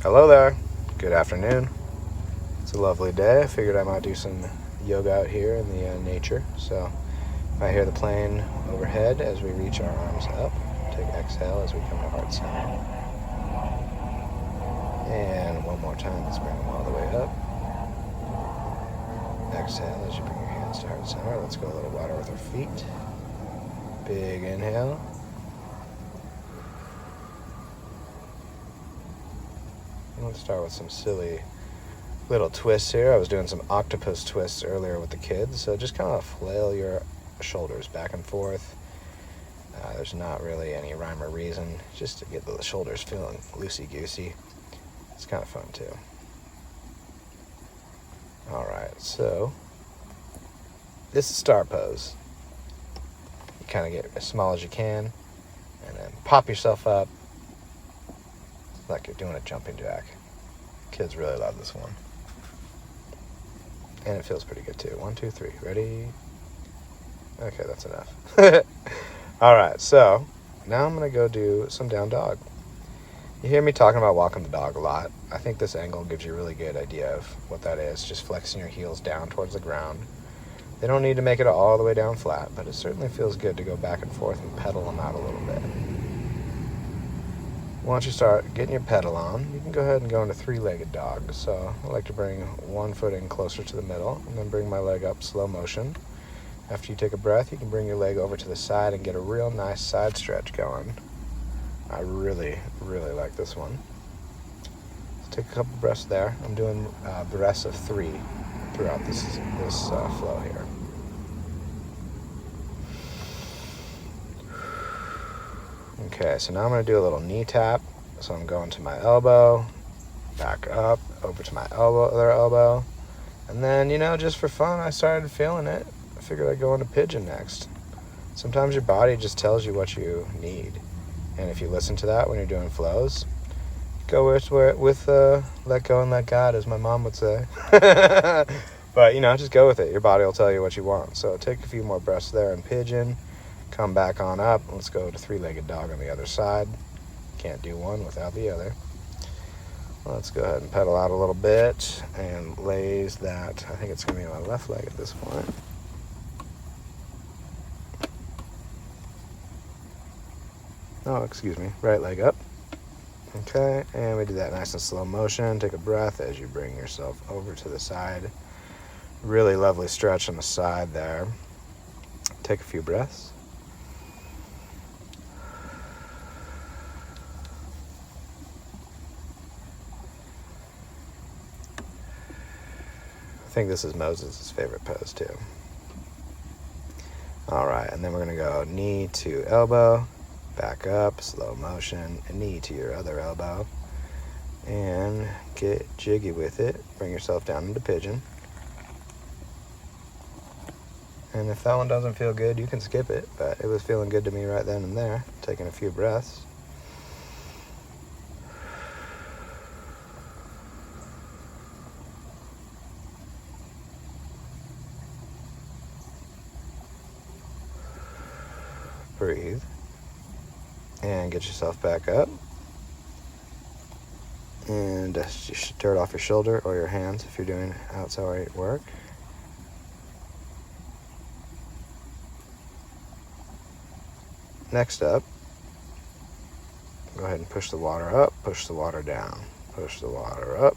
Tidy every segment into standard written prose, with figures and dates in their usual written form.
Hello there. Good afternoon. It's a lovely day. I figured I might do some yoga out here in the nature. So if I hear the plane overhead as we reach our arms up, take exhale as we come to heart center. And one more time, let's bring them all the way up. Exhale as you bring your hands to heart center. Let's go a little wider with our feet. Big inhale. Let's start with some silly little twists here. I was doing some octopus twists earlier with the kids, so just kind of flail your shoulders back and forth. There's not really any rhyme or reason, just to get the shoulders feeling loosey-goosey. It's kind of fun too. Alright, so this is star pose. You kind of get as small as you can, and then pop yourself up like you're doing a jumping jack. Kids really love this one. And it feels pretty good too. 1, 2, 3. Ready? Okay, that's enough. Alright, so now I'm going to go do some down dog. You hear me talking about walking the dog a lot. I think this angle gives you a really good idea of what that is. Just flexing your heels down towards the ground. They don't need to make it all the way down flat, but it certainly feels good to go back and forth and pedal them out a little bit. Once you start getting your pedal on, you can go ahead and go into three-legged dog. So I like to bring one foot in closer to the middle and then bring my leg up slow motion. After you take a breath, you can bring your leg over to the side and get a real nice side stretch going. I really, really like this one. Let's take a couple breaths there. I'm doing breaths of 3 throughout this flow here. Okay, so now I'm going to do a little knee tap. So I'm going to my elbow, back up, over to my other elbow. And then, just for fun, I started feeling it. I figured I'd go into pigeon next. Sometimes your body just tells you what you need. And if you listen to that when you're doing flows, go with let go and let God, as my mom would say. But, just go with it. Your body will tell you what you want. So take a few more breaths there in pigeon. Come back on up. Let's go to three-legged dog on the other side. Can't do one without the other. Let's go ahead and pedal out a little bit and laze that. I think it's going to be my left leg at this point. Oh, excuse me. Right leg up. Okay, and we do that nice and slow motion. Take a breath as you bring yourself over to the side. Really lovely stretch on the side there. Take a few breaths. I think this is Moses' favorite pose too. Alright, and then we're going to go knee to elbow, back up, slow motion, and knee to your other elbow. And get jiggy with it. Bring yourself down into pigeon. And if that one doesn't feel good, you can skip it, but it was feeling good to me right then and there. Taking a few breaths. Breathe. And get yourself back up. And just dirt off your shoulder or your hands if you're doing outside work. Next up, go ahead and push the water up, push the water down, push the water up,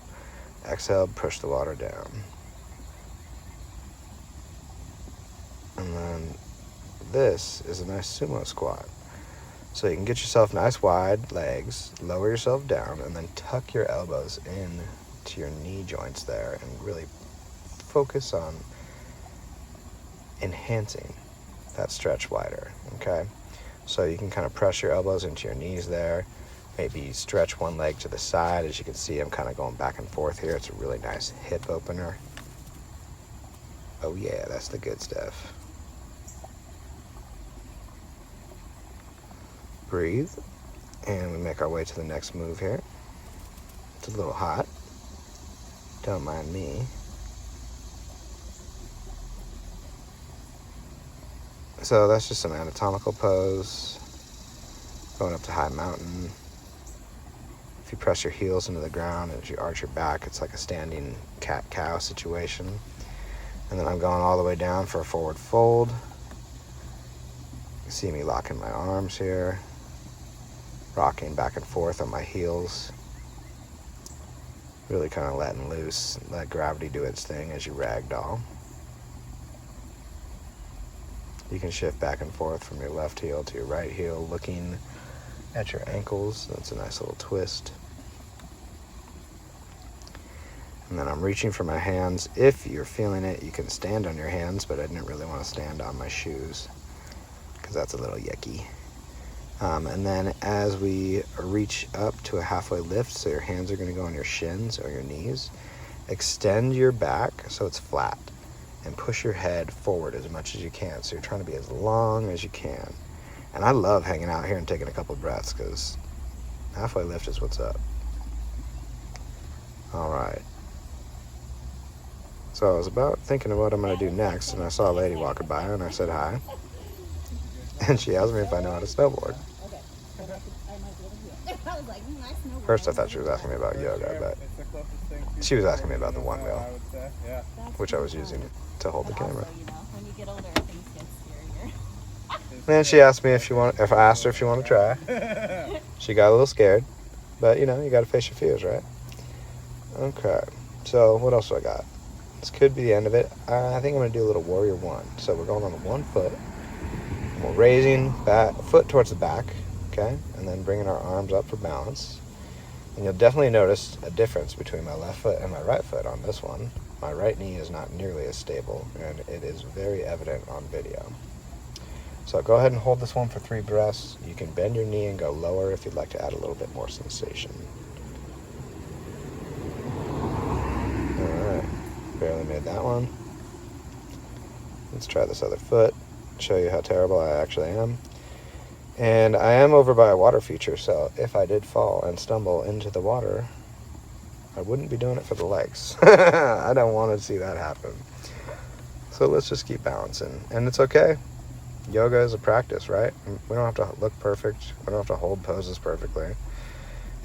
exhale, push the water down. And then this is a nice sumo squat. So you can get yourself nice wide legs, lower yourself down, and then tuck your elbows in to your knee joints there and really focus on enhancing that stretch wider, okay? So you can kind of press your elbows into your knees there. Maybe stretch one leg to the side. As you can see, I'm kind of going back and forth here. It's a really nice hip opener. Oh yeah, that's the good stuff. Breathe. And we make our way to the next move here. It's a little hot. Don't mind me. So that's just an anatomical pose. Going up to high mountain. If you press your heels into the ground and as you arch your back, it's like a standing cat-cow situation. And then I'm going all the way down for a forward fold. You see me locking my arms here, rocking back and forth on my heels. Really kind of letting loose, let gravity do its thing as you ragdoll. You can shift back and forth from your left heel to your right heel, looking at your ankles. That's a nice little twist. And then I'm reaching for my hands. If you're feeling it, you can stand on your hands, but I didn't really want to stand on my shoes because that's a little yucky. And then as we reach up to a halfway lift, so your hands are going to go on your shins or your knees, extend your back so it's flat and push your head forward as much as you can. So you're trying to be as long as you can. And I love hanging out here and taking a couple breaths because halfway lift is what's up. All right. So I was about thinking of what I'm going to do next, and I saw a lady walking by, and I said hi. And she asked me if I know how to snowboard. First I thought she was asking me about yoga, but she was asking me about the one wheel, which I was using to hold the camera. When you get older, things get scarier. And she asked me if I asked her if she wanted to try. She got a little scared, but you know, you got to face your fears, right? Okay, so what else do I got? This could be the end of it. I think I'm going to do a little warrior one. So we're going on one foot. We're raising foot towards the back, okay? And then bringing our arms up for balance. And you'll definitely notice a difference between my left foot and my right foot on this one. My right knee is not nearly as stable, and it is very evident on video. So go ahead and hold this one for 3 breaths. You can bend your knee and go lower if you'd like to add a little bit more sensation. All right. Barely made that one. Let's try this other foot, show you how terrible I actually am. And I am over by a water feature, so if I did fall and stumble into the water, I wouldn't be doing it for the legs. I don't want to see that happen. So let's just keep balancing. And it's okay. Yoga is a practice, right? We don't have to look perfect. We don't have to hold poses perfectly.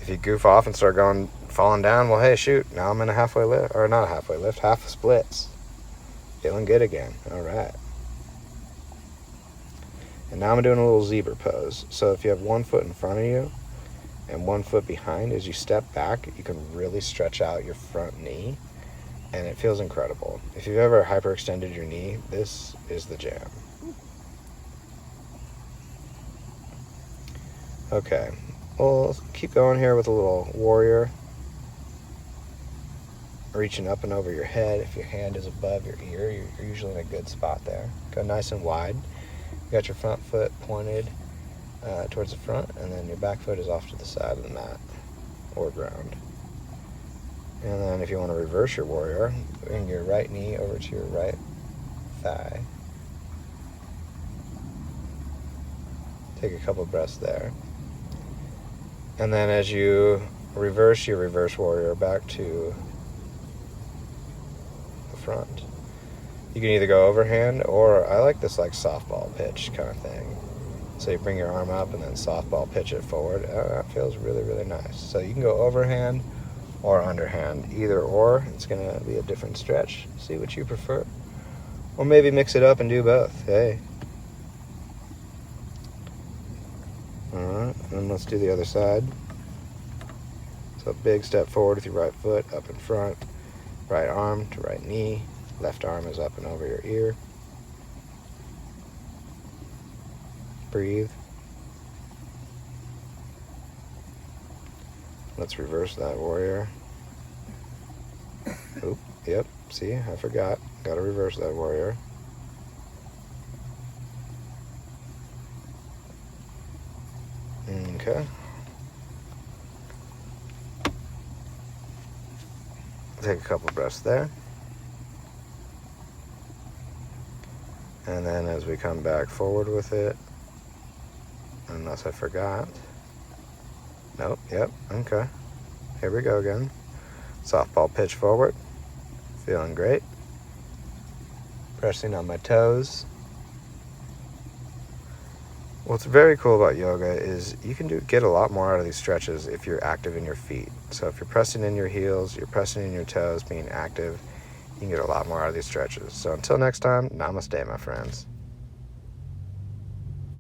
If you goof off and start falling down, well, hey, shoot, now I'm in a halfway lift, or not a halfway lift, half splits. Feeling good again. All right. And now I'm doing a little zebra pose. So if you have one foot in front of you and one foot behind, as you step back, you can really stretch out your front knee, and it feels incredible. If you've ever hyperextended your knee, this is the jam. Okay. We'll keep going here with a little warrior. Reaching up and over your head. If your hand is above your ear, you're usually in a good spot there. Go nice and wide. You got your front foot pointed towards the front, and then your back foot is off to the side of the mat or ground. And then if you want to reverse your warrior, bring your right knee over to your right thigh. Take a couple breaths there. And then as you reverse your reverse warrior back to the front, you can either go overhand, or I like this like softball pitch kind of thing. So you bring your arm up and then softball pitch it forward. That feels really, really nice. So you can go overhand or underhand, either or. It's going to be a different stretch. See what you prefer. Or maybe mix it up and do both. Hey. Alright, and then let's do the other side. So big step forward with your right foot up in front, right arm to right knee, left arm is up and over your ear. Breathe. Let's reverse that warrior. Oop, yep, see, I forgot. Gotta reverse that warrior. Okay. Take a couple breaths there. And then as we come back forward with it, unless I forgot. Nope, yep, okay. Here we go again. Softball pitch forward. Feeling great. Pressing on my toes. What's very cool about yoga is you can get a lot more out of these stretches if you're active in your feet. So if you're pressing in your heels, you're pressing in your toes, being active, you can get a lot more out of these stretches. So until next time, namaste, my friends.